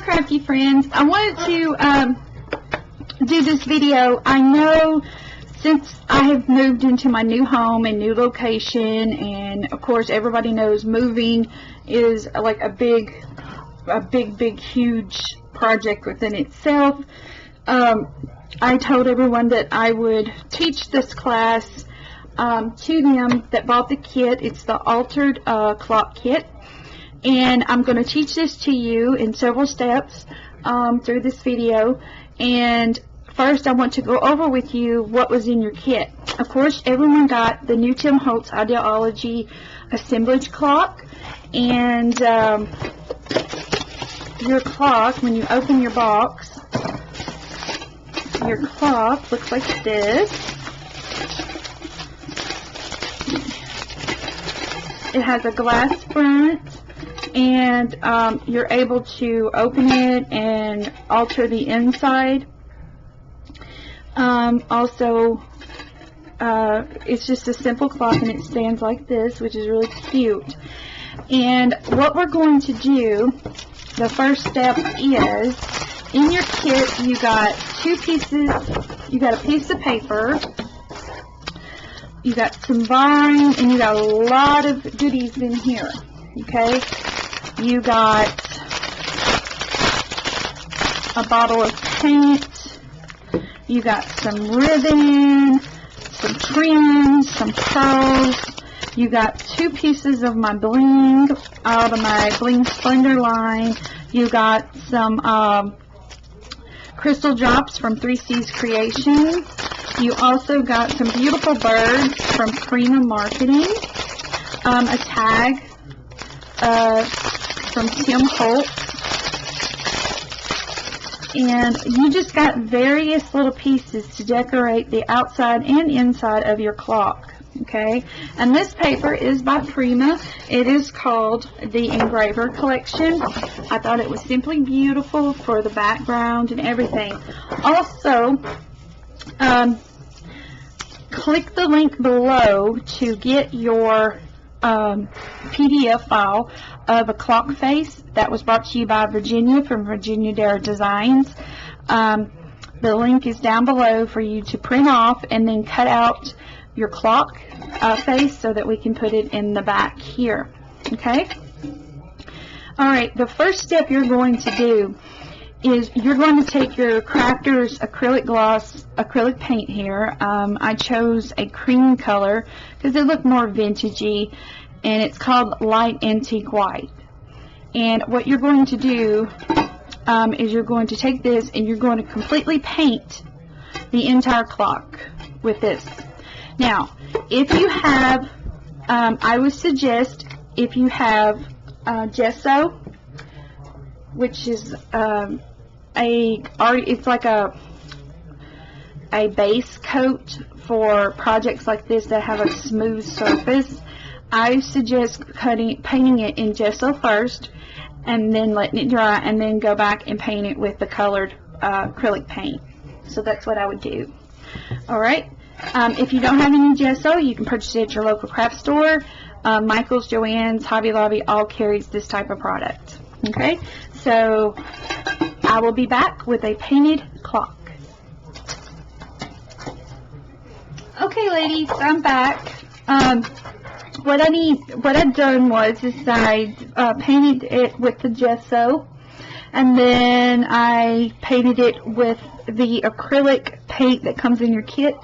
crafty friends. I wanted to do this video. I know since I have moved into my new home and new location, and of course everybody knows moving is like a big huge project within itself. I told everyone that I would teach this class to them that bought the kit. It's the altered clock kit, and I'm going to teach this to you in several steps through this video. And first I want to go over with you what was in your kit. Of course everyone got the new Tim Holtz Ideology assemblage clock, and your clock, when you open your box, your clock looks like this. It has a glass front, and you're able to open it and alter the inside. Also, it's just a simple clock, and it stands like this, which is really cute. And what we're going to do, the first step is, in your kit you got two pieces. You got a piece of paper, you got some vine, and you got a lot of goodies in here. Okay, you got a bottle of paint, you got some ribbon, some trims, some pearls. You got two pieces of my bling out of my Bling Splendor line. You got some crystal drops from 3C's Creations. You also got some beautiful birds from Prima Marketing. A tag from Tim Holt. And you just got various little pieces to decorate the outside and inside of your clock. Okay, and this paper is by Prima. It is called the Engraver Collection. I thought it was simply beautiful for the background and everything. Also, click the link below to get your PDF file of a clock face that was brought to you by Virginia from Virginia Dare Designs. The link is down below for you to print off and then cut out your clock face so that we can put it in the back here. Okay? Alright, the first step you're going to do is you're going to take your Crafter's acrylic paint here. I chose a cream color because it looked more vintagey, and it's called Light Antique White. And what you're going to do is you're going to take this and you're going to completely paint the entire clock with this. Now, if you have, I would suggest if you have gesso, which is it's like a base coat for projects like this that have a smooth surface. I suggest painting it in gesso first, and then letting it dry, and then go back and paint it with the colored acrylic paint. So that's what I would do. Alright. If you don't have any gesso, you can purchase it at your local craft store. Michael's, Joann's, Hobby Lobby all carries this type of product. Okay, so I will be back with a painted clock. Okay, ladies, I'm back. What I've done was I painted it with the gesso, and then I painted it with the acrylic paint that comes in your kit,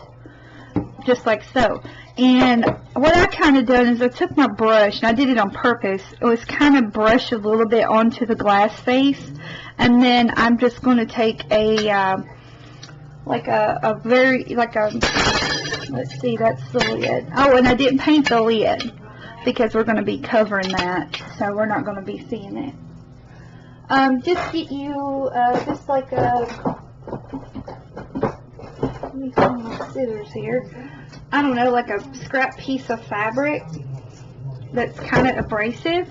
just like so. And what I kind of done is I took my brush, and I did it on purpose. It was kind of brush a little bit onto the glass face, and then I'm just going to take a let's see, that's the lid. Oh, and I didn't paint the lid because we're going to be covering that, so we're not going to be seeing it. Just get you just like a, let me find my scissors here. I don't know, like a scrap piece of fabric that's kind of abrasive,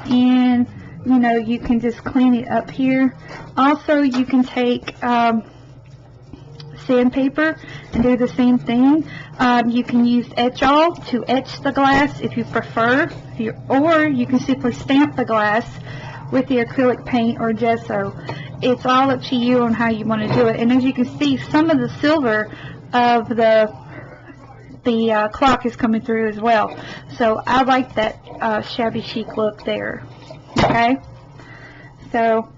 and you know, you can just clean it up here. Also, you can take sandpaper and do the same thing. You can use etch-all to etch the glass if you prefer, or you can simply stamp the glass with the acrylic paint or gesso. It's all up to you on how you want to do it. And as you can see, some of the silver of the clock is coming through as well. So I like that shabby chic look there. Okay? So,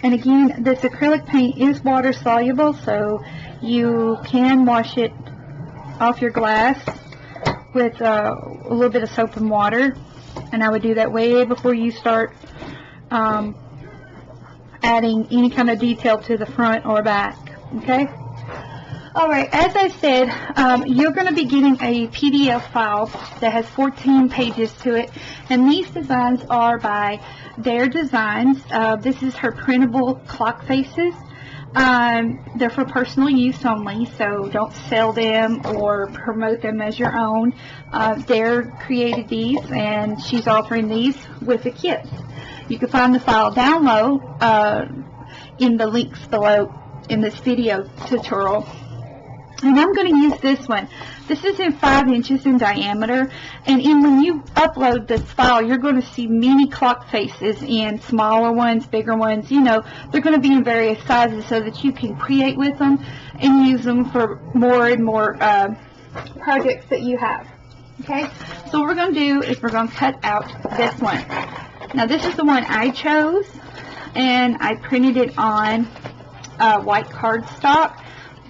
and again, this acrylic paint is water soluble, so you can wash it off your glass with a little bit of soap and water. And I would do that way before you start adding any kind of detail to the front or back. Okay? Alright, as I said, you're going to be getting a PDF file that has 14 pages to it, and these designs are by Dare Designs. This is her printable clock faces. They're for personal use only, so don't sell them or promote them as your own. Dare created these, and she's offering these with the kits. You can find the file download in the links below in this video tutorial. And I'm going to use this one. This is in 5 inches in diameter, and when you upload this file, you're going to see many clock faces in smaller ones, bigger ones. You know, they're going to be in various sizes so that you can create with them and use them for more and more projects that you have. Okay, so what we're going to do is we're going to cut out this one. Now this is the one I chose, and I printed it on white cardstock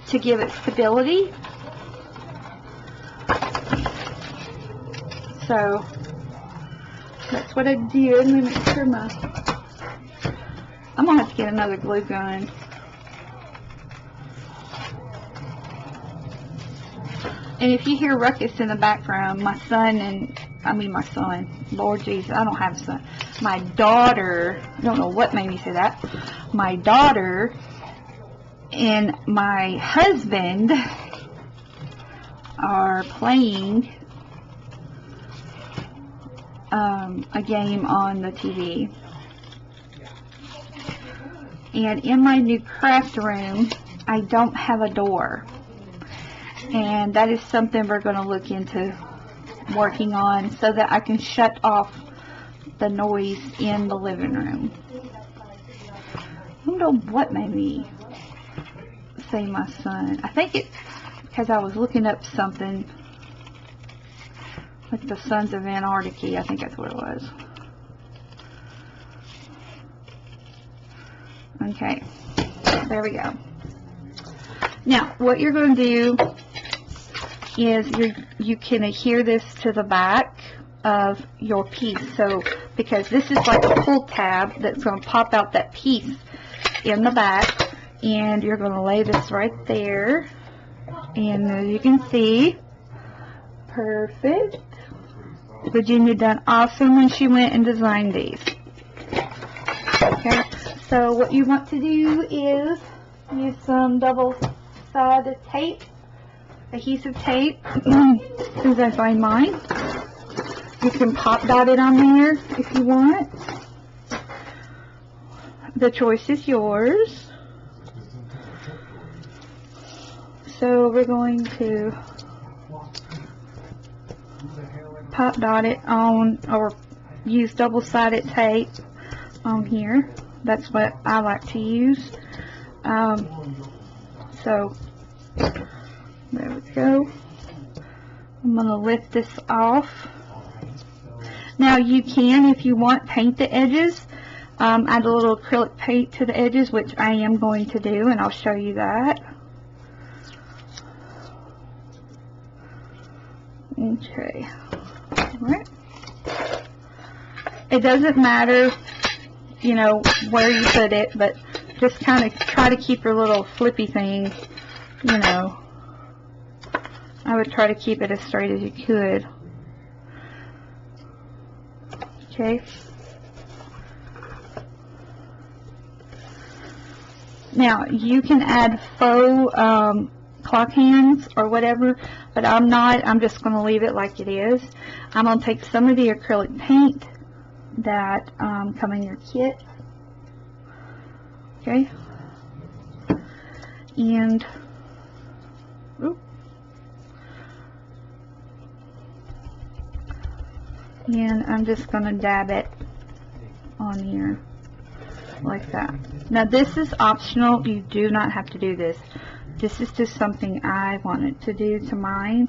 to give it stability. So that's what I did. Let me make sure I'm gonna have to get another glue gun. And if you hear ruckus in the background, my son, Lord Jesus, I don't have a son. My daughter, I don't know what made me say that. My daughter and my husband are playing a game on the TV. And in my new craft room, I don't have a door. And that is something we're going to look into working on so that I can shut off the noise in the living room. I don't know what made me say my son. I think it's because I was looking up something like the Sons of Anarchy. I think that's what it was. Okay, there we go. Now, what you're going to do is you can adhere this to the back of your piece. So, because this is like a pull tab that's going to pop out that piece in the back, and you're going to lay this right there. And as you can see, perfect. Virginia done awesome when she went and designed these. Okay, so what you want to do is use some double-sided tape, adhesive tape, as soon as I find mine. You can pop dot it on there if you want. The choice is yours. So we're going to pop dot it on, or use double-sided tape on here. That's what I like to use. So there we go. I'm going to lift this off. Now you can, if you want, paint the edges. Add a little acrylic paint to the edges, which I am going to do, and I'll show you that. Okay. Alright. It doesn't matter, you know, where you put it, but just kind of try to keep your little flippy thing, you know. I would try to keep it as straight as you could. Okay. Now, you can add faux clock hands or whatever, but I'm not. I'm just going to leave it like it is. I'm going to take some of the acrylic paint that come in your kit. Okay. And I'm just going to dab it on on here, like that. Now this is optional. You do not have to do this. This is just something I wanted to do to mine,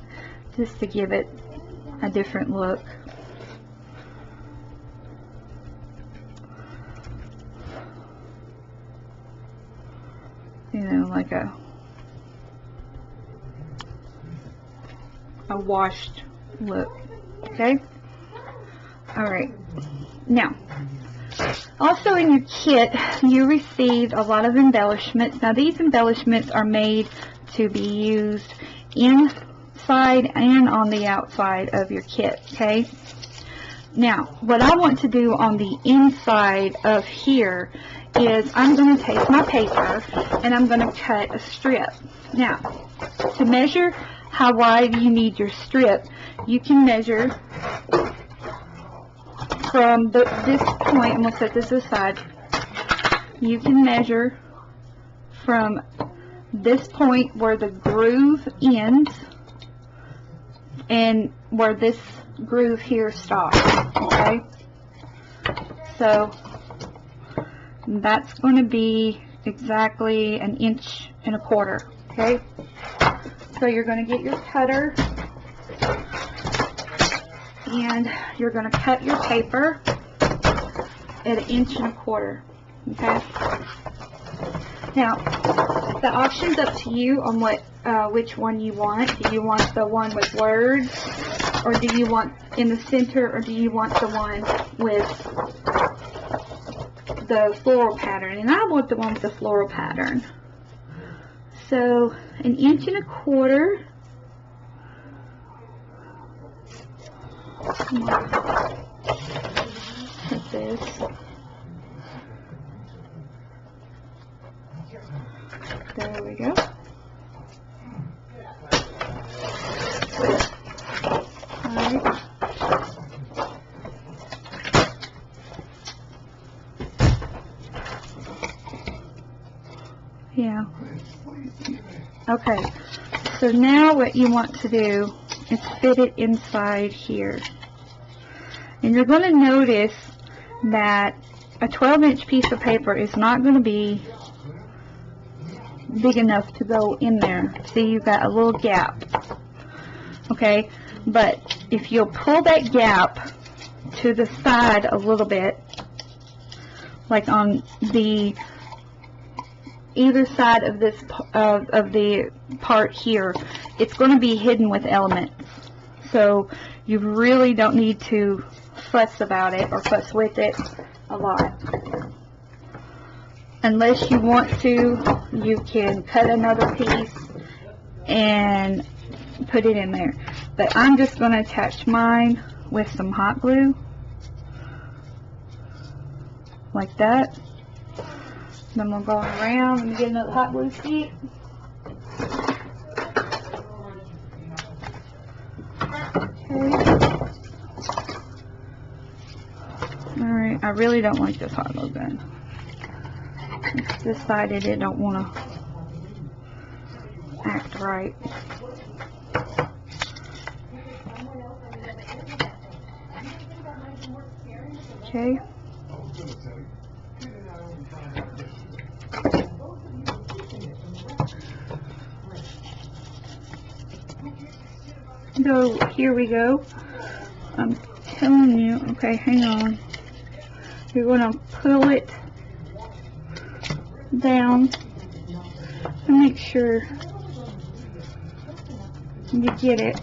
just to give it a different look. You know, like a washed look. Okay? Alright. Now, also in your kit, you received a lot of embellishments. Now, these embellishments are made to be used inside and on the outside of your kit. Okay? Now, what I want to do on the inside of here is I'm going to take my paper and I'm going to cut a strip. Now, to measure how wide you need your strip, you can measure from this point, and we'll set this aside. You can measure from this point where the groove ends and where this groove here stops. Okay? So that's going to be exactly 1.25 inches. Okay? So you're going to get your cutter and you're going to cut your paper at 1.25 inches. Okay? Now, the option's up to you on which one you want. Do you want the one with words, or do you want in the center, or do you want the one with the floral pattern? And I want the one with the floral pattern. So 1.25 inches. Come on. Like this. There we go. Alright. Yeah. Okay. So now what you want to do is fit it inside here. And you're going to notice that a 12-inch piece of paper is not going to be big enough to go in there. See, you've got a little gap. Okay? But if you'll pull that gap to the side a little bit, like on the either side of this of the part here, it's going to be hidden with elements. So you really don't need to fuss about it or fuss with it a lot. Unless you want to, you can cut another piece and put it in there. But I'm just going to attach mine with some hot glue, like that. Then we'll go around and get another hot glue sheet. Okay. Alright, I really don't like this hot glue gun. It's decided it don't want to act right. Okay. So here we go. I'm telling you. Okay, hang on. You're going to pull it down and make sure you get it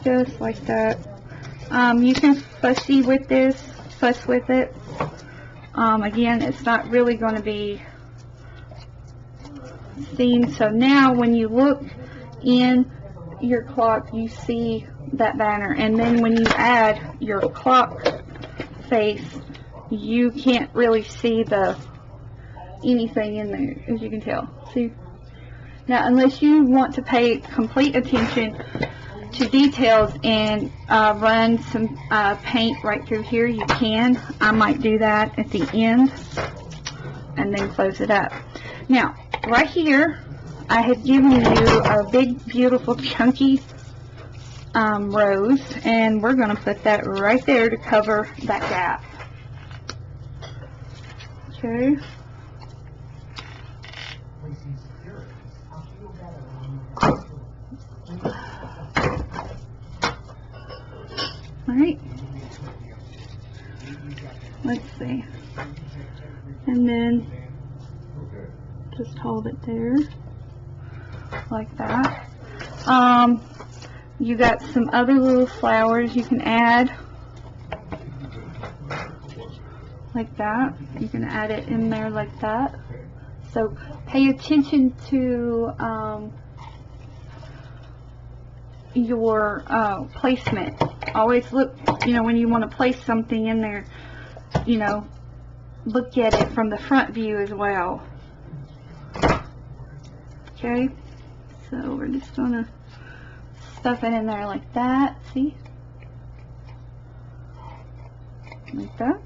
just like that. You can fuss with it. Again, it's not really going to be seen. So now when you look in your clock, you see that banner, and then when you add your clock face, you can't really see anything in there, as you can tell. See? Now, unless you want to pay complete attention to details and run some paint right through here, you can. I might do that at the end and then close it up. Now, right here, I had given you a big, beautiful, chunky rose, and we're going to put that right there to cover that gap. Okay. Alright. Let's see. And then just hold it there. Like that. You got some other little flowers you can add. Like that. You can add it in there like that. So pay attention to your placement. Always look, you know, when you want to place something in there, you know, look at it from the front view as well. Okay, so we're just going to stuff it in there like that. See? Like that.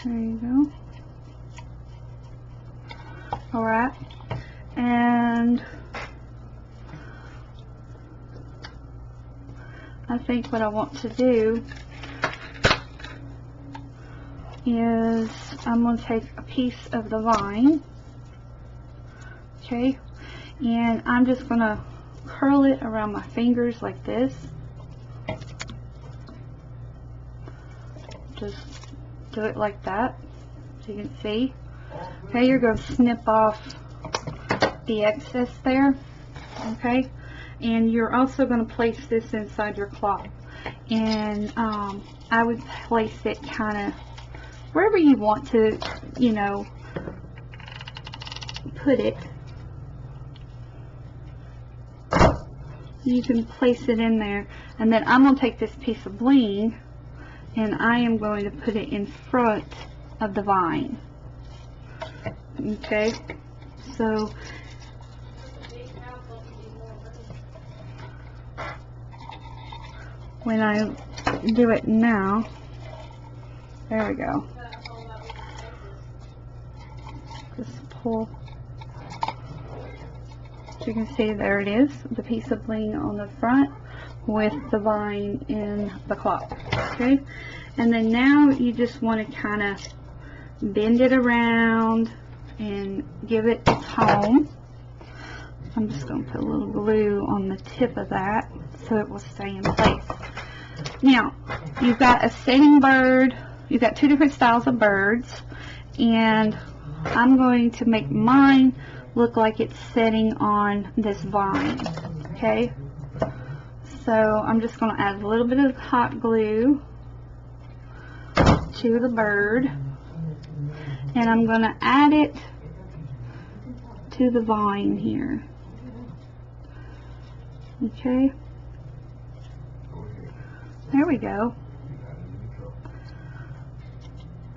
There you go. Alright, and I think what I want to do is I'm going to take a piece of the vine, okay, and I'm just going to curl it around my fingers like this. Just do it like that so you can see. Okay, you're going to snip off the excess there, okay, and you're also going to place this inside your cloth, and I would place it kind of wherever you want to, you know, put it. You can place it in there, and then I'm going to take this piece of bling and I am going to put it in front of the vine. Okay, so when I do it now, there we go. Just pull. So you can see there it is, the piece of bling on the front with the vine in the cloth. Okay, and then now you just want to kind of bend it around and give it its home. I'm just going to put a little glue on the tip of that so it will stay in place. Now, you've got a setting bird. You've got two different styles of birds, and I'm going to make mine look like it's setting on this vine. Okay, so I'm just going to add a little bit of hot glue to the bird, and I'm going to add it to the vine here. Okay, there we go.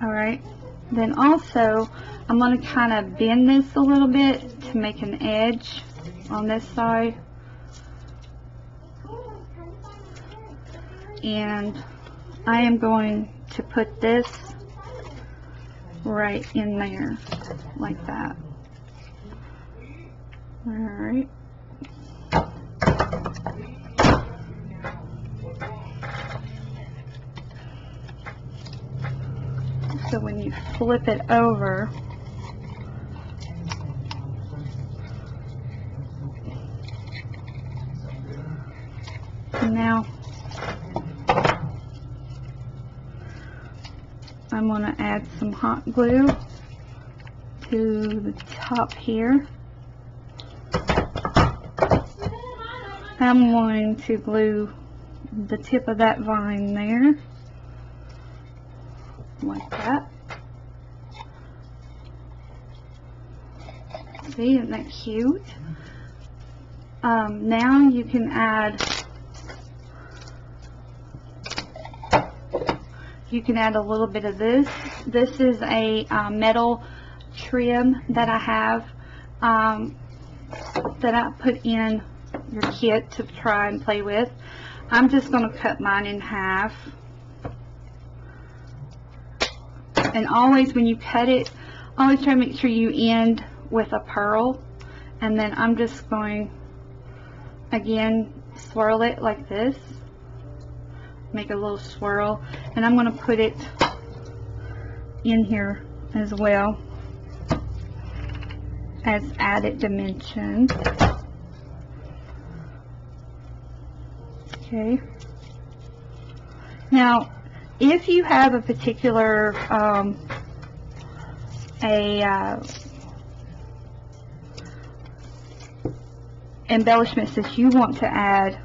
Alright, then also I'm going to kind of bend this a little bit to make an edge on this side, and I am going to put this right in there like that. Alright, so when you flip it over, now I'm going to add some hot glue to the top here. I'm going to glue the tip of that vine there, like that. See, isn't that cute? Now you can add a little bit of this. This is a metal trim that I have that I put in your kit to try and play with. I'm just going to cut mine in half. And always when you cut it, always try to make sure you end with a pearl. And then I'm just going again, swirl it like this. Make a little swirl, and I'm going to put it in here as well as added dimension. Okay. Now, if you have a particular embellishments that you want to add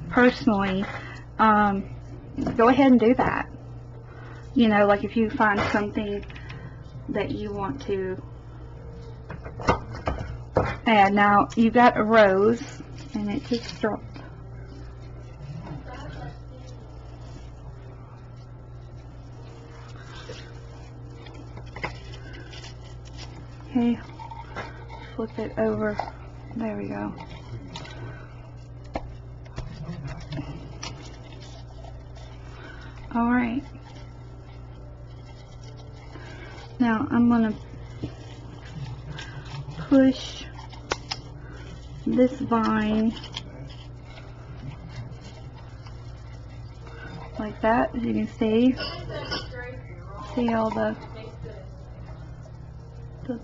personally, go ahead and do that. You know, like if you find something that you want to add. Now, you got a rose, and it just dropped. Okay, flip it over. There we go. All right. Now I'm going to push this vine like that, as you can see. See all the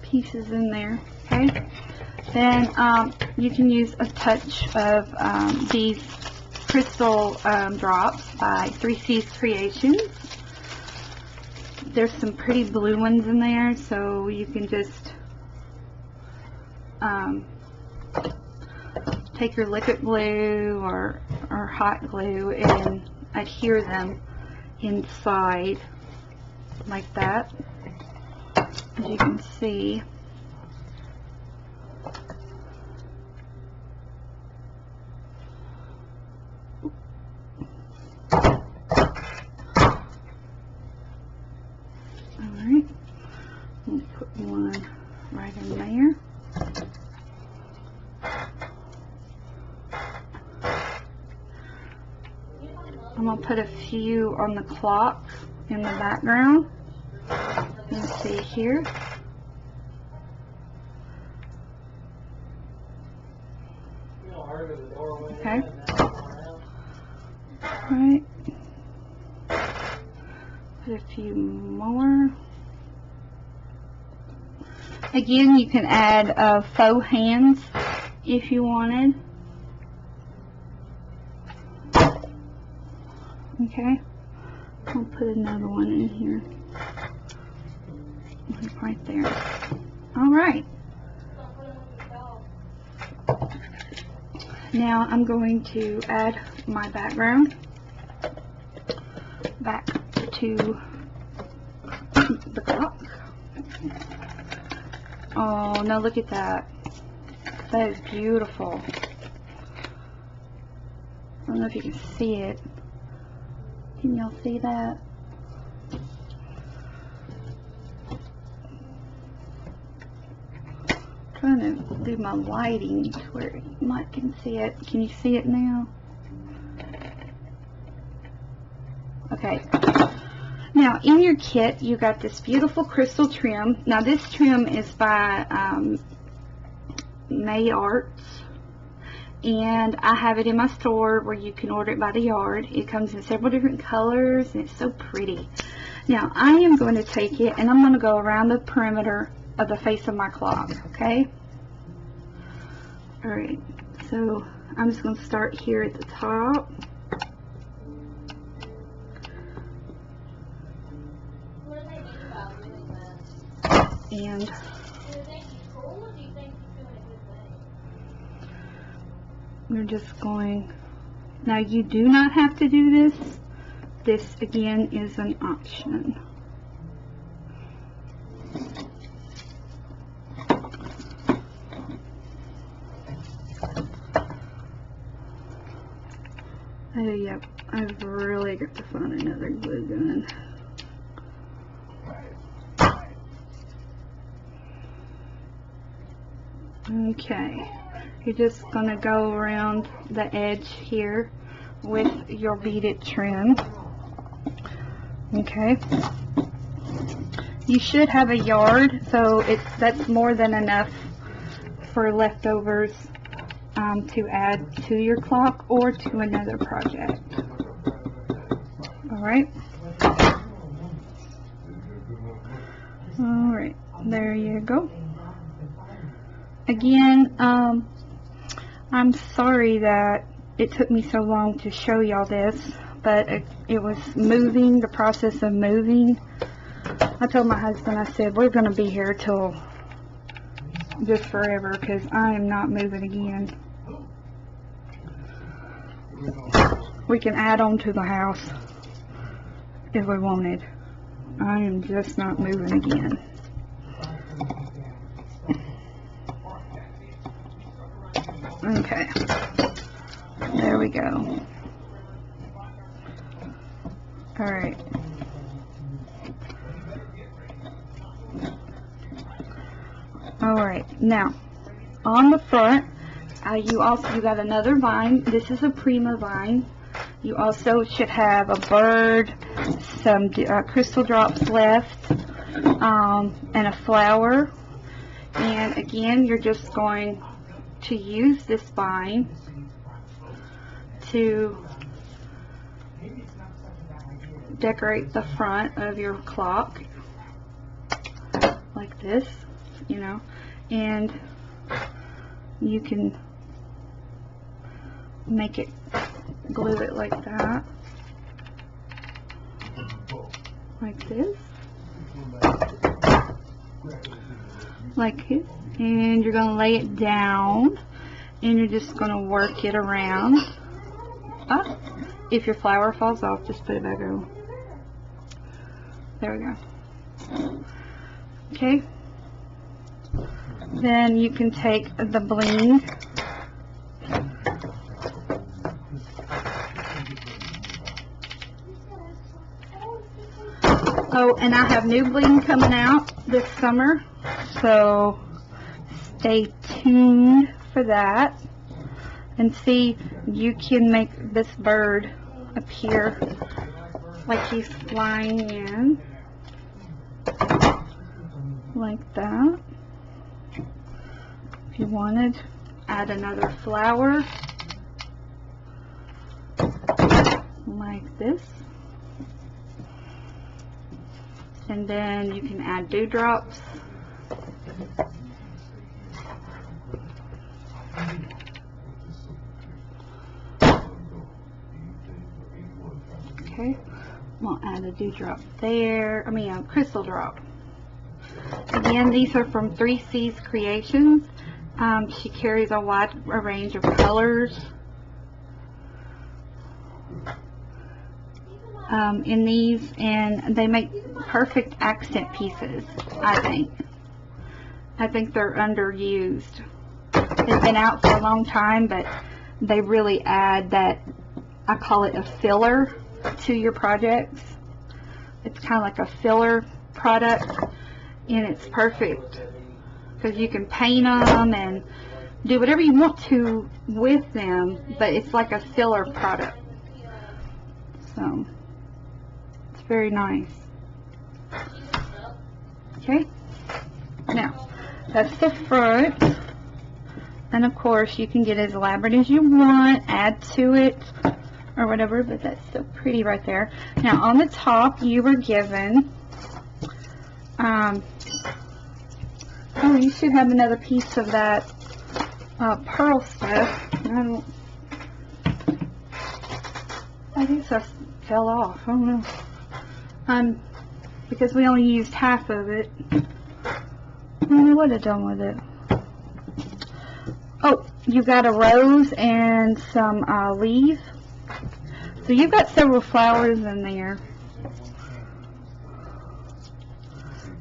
pieces in there. Okay. Then you can use a touch of these crystal drops by 3C's Creations. There's some pretty blue ones in there, so you can just take your liquid glue or hot glue and adhere them inside like that, as you can see. Alright, we'll put one right in there. I'm going to put a few on the clock in the background. Let's see here. Okay. Alright. Put a few more. Again, you can add faux hands if you wanted. Okay. I'll put another one in here. Right there. Alright. Now I'm going to add my background back to the clock. Oh, now look at that. That is beautiful. I don't know if you can see it. Can y'all see that? Trying to do my lighting to where you might can see it. Can you see it now? Okay. Now in your kit you got this beautiful crystal trim. Now this trim is by May Arts, and I have it in my store where you can order it by the yard. It comes in several different colors and it's so pretty. Now I am going to take it and I'm going to go around the perimeter of the face of my clock. Okay. Alright, so I'm just going to start here at the top. And we're just going, now you do not have to do this. This again is an option. Oh, yep, I've really got to find another glue gun. Okay, you're just going to go around the edge here with your beaded trim. Okay, you should have a yard, so that's more than enough for leftovers to add to your clock or to another project. Alright. Alright, there you go. Again, I'm sorry that it took me so long to show y'all this, but it was moving, the process of moving. I told my husband, I said, we're going to be here till just forever because I am not moving again. We can add on to the house if we wanted. I am just not moving again. Okay, there we go. Alright. Alright, now on the front you got another vine. This is a Prima vine. You also should have a bird, some crystal drops left, and a flower. And again, you're just going to use this vine to decorate the front of your clock like this, you know, and you can make it, glue it like that, like this, like this, and you're going to lay it down and you're just going to work it around. If your flower falls off, just put it back over. There we go. Okay, then you can take the bling and I have new bling coming out this summer, so stay tuned for that. And see, you can make this bird appear like he's flying in, like that. If you wanted, add another flower like this, and then you can add dewdrops. Okay, I'll add a dewdrop there. I mean, a crystal drop. Again, these are from 3C's Creations. She carries a wide range of colors in these, and they make perfect accent pieces, I think. I think they're underused. They've been out for a long time, but they really add that, I call it a filler to your projects. It's kind of like a filler product, and it's perfect because you can paint them and do whatever you want to with them, but it's like a filler product. So it's very nice. Okay, now that's the front, and of course you can get as elaborate as you want, add to it or whatever, but that's so pretty right there. Now on the top you were given oh, you should have another piece of that pearl stuff. I guess I fell off. I don't know. Because we only used half of it. I don't know what I've done with it. Oh, you got a rose and some leaves. So you've got several flowers in there.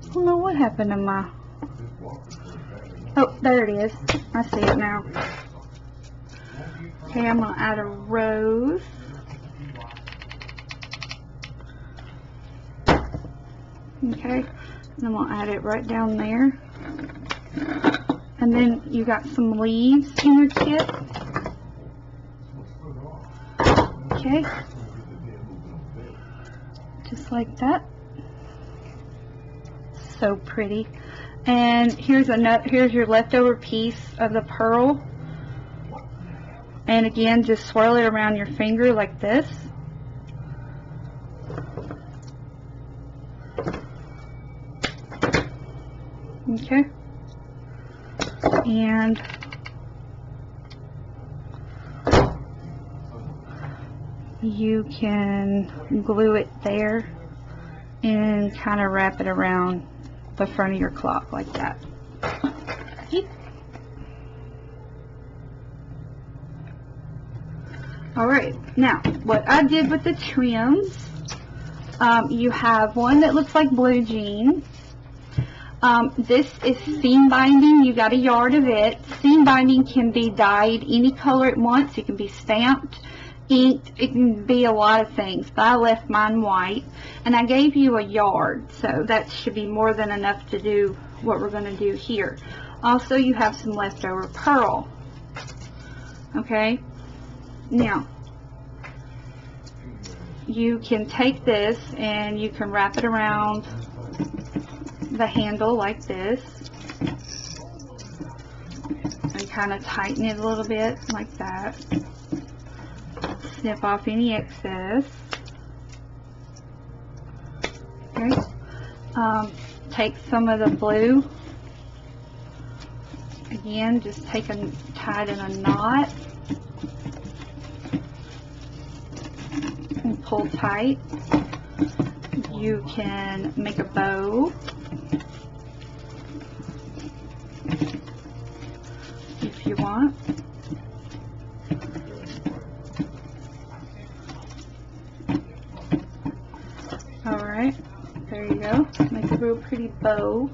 I don't know what happened to my... Oh, there it is. I see it now. Okay, I'm going to add a rose. Okay, and I'm going to add it right down there. And then you got some leaves in your kit. Okay, just like that. So pretty. And here's your leftover piece of the pearl. And again, just swirl it around your finger like this. Okay. And you can glue it there and kind of wrap it around the front of your clock like that. Alright, now what I did with the trims, you have one that looks like blue jeans. This is seam binding. You got a yard of it. Seam binding can be dyed any color it wants. It can be stamped, inked. It can be a lot of things, but I left mine white, and I gave you a yard, so that should be more than enough to do what we're going to do here. Also, you have some leftover pearl. Okay, now you can take this and you can wrap it around the handle like this and kind of tighten it a little bit like that. Snip off any excess. Okay. Take some of the blue. Again, just tie it in a knot and pull tight. You can make a bow if you want. Alright, there you go. Make a real pretty bow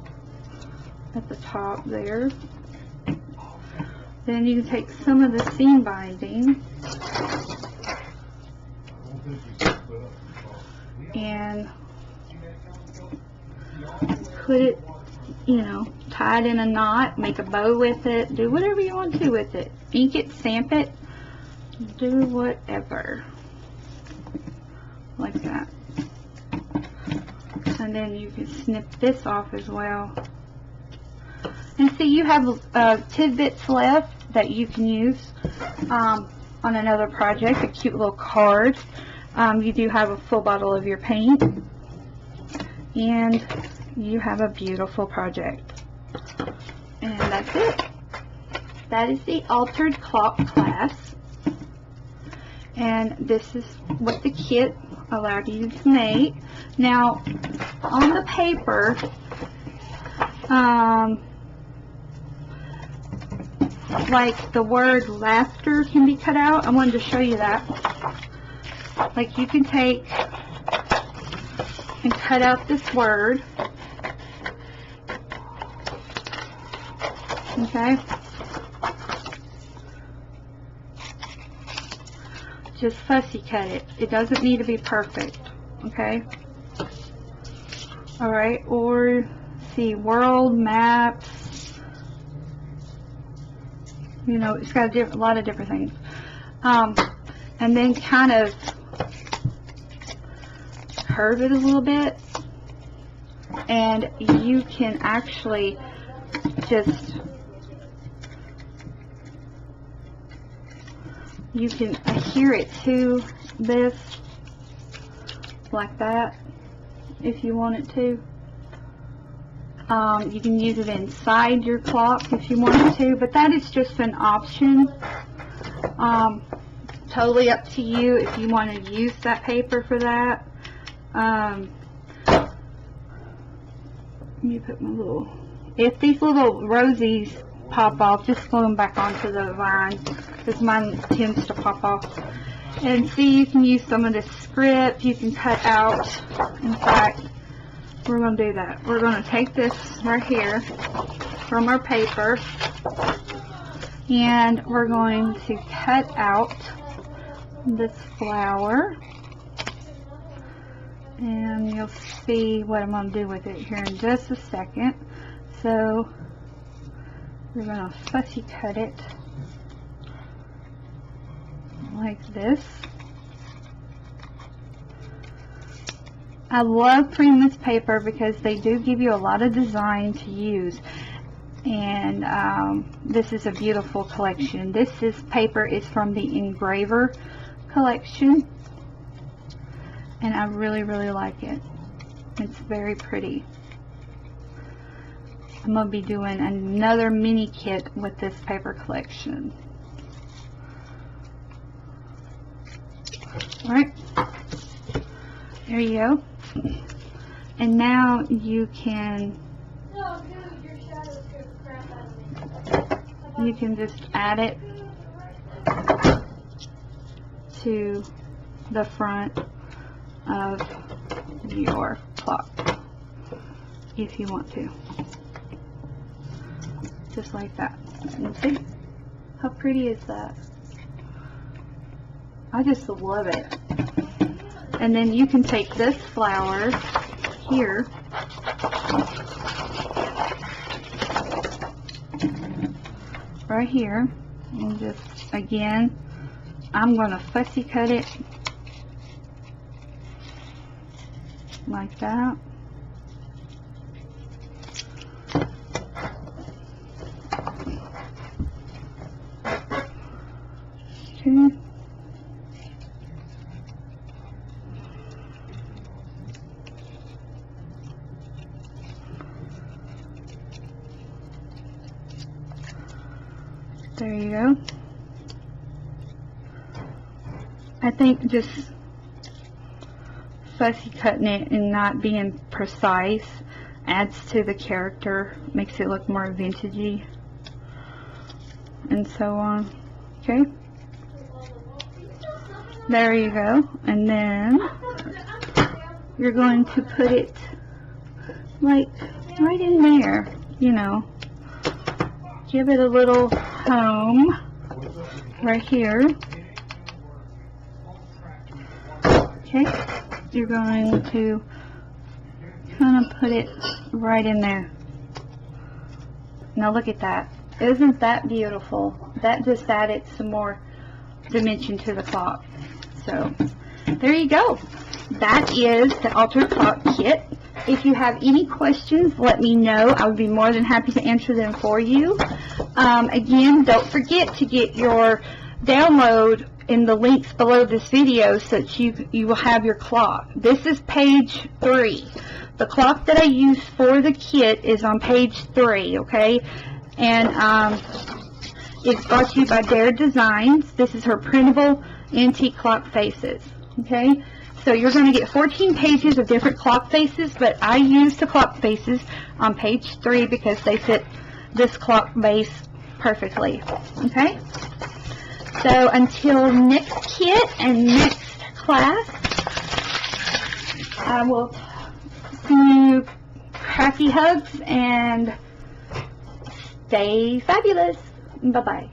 at the top there. Then you can take some of the seam binding and put it, you know, tie it in a knot, make a bow with it, do whatever you want to with it. Ink it, stamp it, do whatever. Like that. And then you can snip this off as well. And see, you have tidbits left that you can use on another project, a cute little card. You do have a full bottle of your paint, and you have a beautiful project. And that's it. That is the altered clock class. And this is what the kit allowed you to make. Now, on the paper, like the word laughter can be cut out. I wanted to show you that. Like you can take and cut out this word. Okay. Just fussy cut it. It doesn't need to be perfect. Okay. Alright, or see, world maps. You know, it's got a lot of different things. And then kind of curve it a little bit. And you can actually just, you can adhere it to this like that if you want it to. You can use it inside your clock if you wanted to, but that is just an option. Totally up to you if you want to use that paper for that. Let me put my little, if these little rosies pop off, just glue them back onto the vine, because mine tends to pop off. And see, you can use some of this script, you can cut out. In fact, we're going to do that. We're going to take this right here from our paper, and we're going to cut out this flower, and you'll see what I'm going to do with it here in just a second. So we're going to fussy cut it like this. I love Printable paper because they do give you a lot of design to use. And this is a beautiful collection. This paper is from the Engraver collection, and I really like it. It's very pretty. I'm going to be doing another mini kit with this paper collection. Alright, there you go. And now you can just add it to the front of your clock if you want to, just like that. And see how pretty is that? I just love it. And then you can take this flower here right here, and just, again, I'm going to fussy cut it like that. Okay. There you go. I think just fussy cutting it and not being precise adds to the character, makes it look more vintagey, and so on. Okay, there you go. And then you're going to put it like right in there, you know, give it a little home right here. Okay, you're going to kind of put it right in there. Now look at that. Isn't that beautiful? That just added some more dimension to the clock. So there you go. That is the altered clock kit. If you have any questions, let me know. I would be more than happy to answer them for you. Again, don't forget to get your download in the links below this video so that you will have your clock. This is page 3. The clock that I use for the kit is on page 3, okay? And it's brought to you by Dare Designs. This is her printable antique clock faces, okay? So you're going to get 14 pages of different clock faces, but I use the clock faces on page 3 because they fit this clock base perfectly, okay? So until next kit and next class, I will see you. Cracky hugs and stay fabulous. Bye-bye.